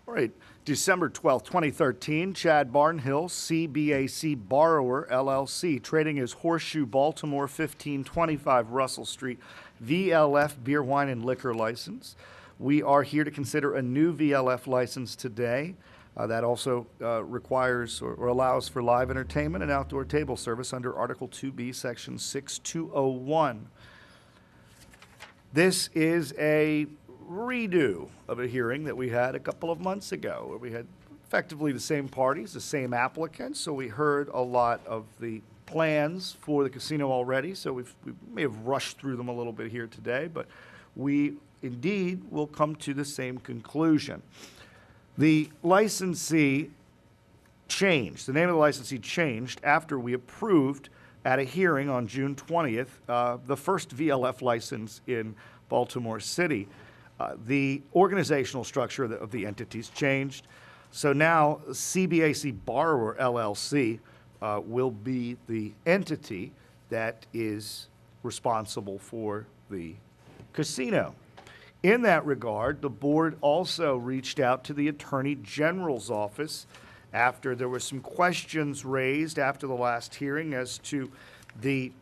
All right, December 12th, 2013, Chad Barnhill, CBAC Borrower, LLC, trading as Horseshoe, Baltimore, 1525 Russell Street, VLF Beer, Wine, and Liquor License. We are here to consider a new VLF license today. That also requires or allows for live entertainment and outdoor table service under Article 2B, Section 6201. This is a redo of a hearing that we had a couple of months ago, where we had effectively the same parties, the same applicants. So we heard a lot of the plans for the casino already. So we may have rushed through them a little bit here today, but we indeed will come to the same conclusion. The licensee changed. The name of the licensee changed after we approved at a hearing on June 20th the first VLF license in Baltimore City. The organizational structure of the entities changed. So now CBAC Borrower LLC will be the entity that is responsible for the casino. In that regard, the board also reached out to the Attorney General's office after there were some questions raised after the last hearing as to the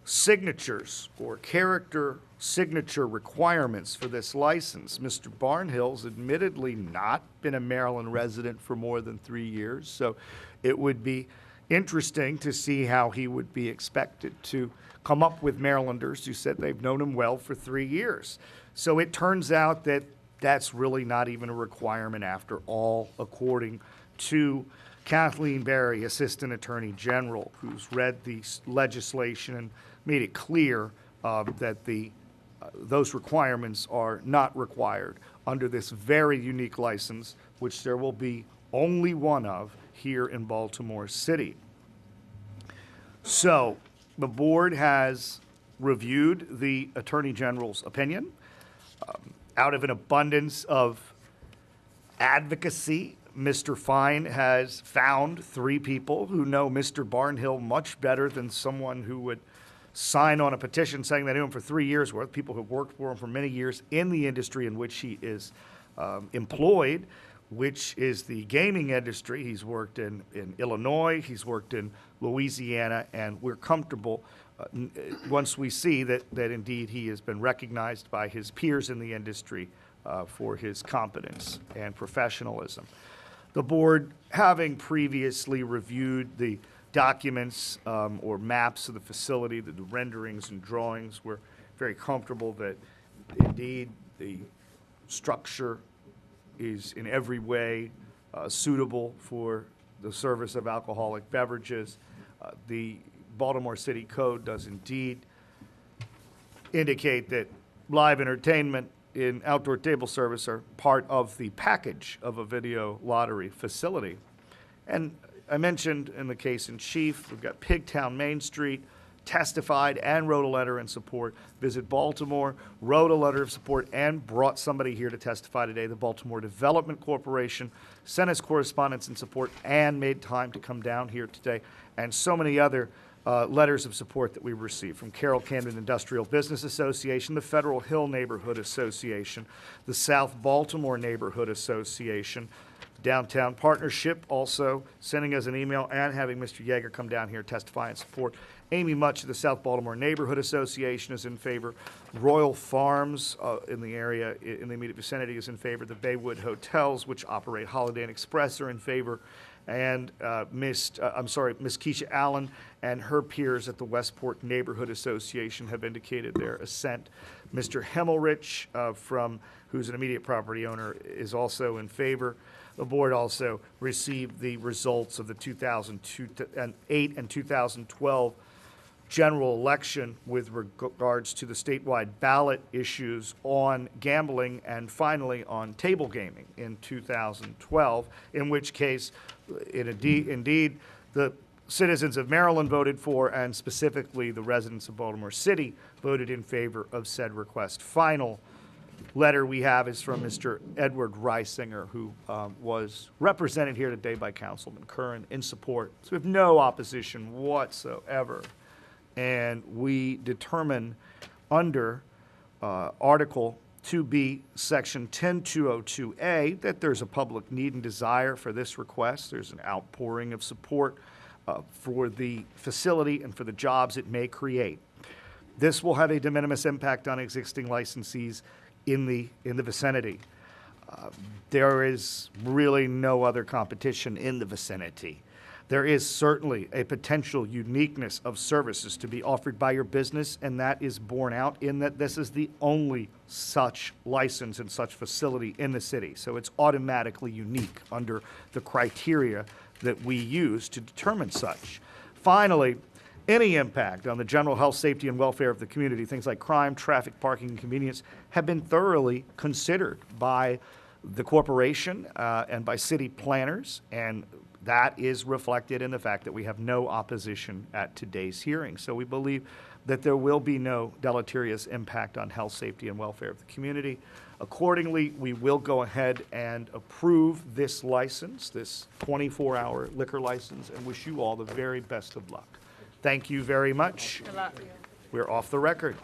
signatures or character signature requirements for this license. Mr. Barnhill's admittedly not been a Maryland resident for more than 3 years, so it would be interesting to see how he would be expected to come up with Marylanders who said they've known him well for 3 years. So it turns out that that's really not even a requirement after all, according to Kathleen Berry, Assistant Attorney General, who's read the legislation and made it clear that those requirements are not required under this very unique license, which there will be only one of here in Baltimore City. So the board has reviewed the Attorney General's opinion. Out of an abundance of advocacy, Mr. Fine has found 3 people who know Mr. Barnhill much better than someone who would sign on a petition saying they knew him for 3 years worth, people who have worked for him for many years in the industry in which he is employed, which is the gaming industry. He's worked in Illinois, he's worked in Louisiana, and we're comfortable once we see that indeed he has been recognized by his peers in the industry for his competence and professionalism. The board, having previously reviewed the documents or maps of the facility, the renderings and drawings, we're very comfortable that indeed the structure is in every way suitable for the service of alcoholic beverages. The Baltimore City Code does indeed indicate that live entertainment in outdoor table service are part of the package of a video lottery facility. And I mentioned in the case in chief, we've got Pigtown Main Street, testified and wrote a letter in support. Visit Baltimore, wrote a letter of support and brought somebody here to testify today. The Baltimore Development Corporation sent us correspondence in support and made time to come down here today, and so many other letters of support that we received from Carroll Camden Industrial Business Association, the Federal Hill Neighborhood Association, the South Baltimore Neighborhood Association, Downtown Partnership also sending us an email and having Mr. Yeager come down here testify in support. Amy Much of the South Baltimore Neighborhood Association is in favor. Royal Farms in the area, in the immediate vicinity, is in favor. The Baywood Hotels, which operate Holiday Inn Express, are in favor. And Miss Keisha Allen and her peers at the Westport Neighborhood Association have indicated their assent. Mr. Hemmelrich, who's an immediate property owner, is also in favor. The board also received the results of the 2008 and 2012 general election with regards to the statewide ballot issues on gambling and finally on table gaming in 2012, in which case, indeed, the citizens of Maryland voted for, and specifically the residents of Baltimore City voted in favor of said request. Final letter we have is from Mr. Edward Reisinger, who was represented here today by Councilman Curran in support. So we have no opposition whatsoever. And we determine under Article 2B, Section 10202A, that there's a public need and desire for this request. There's an outpouring of support for the facility and for the jobs it may create. This will have a de minimis impact on existing licensees in the vicinity. There is really no other competition in the vicinity. There is certainly a potential uniqueness of services to be offered by your business, and that is borne out in that this is the only such license and such facility in the city. So it's automatically unique under the criteria that we use to determine such. Finally, any impact on the general health, safety, and welfare of the community, things like crime, traffic, parking, and convenience, have been thoroughly considered by the corporation and by city planners, and that is reflected in the fact that we have no opposition at today's hearing. So we believe that there will be no deleterious impact on health, safety, and welfare of the community. Accordingly, we will go ahead and approve this license, this 24-hour liquor license, and wish you all the very best of luck. Thank you very much. Good luck. We're off the record.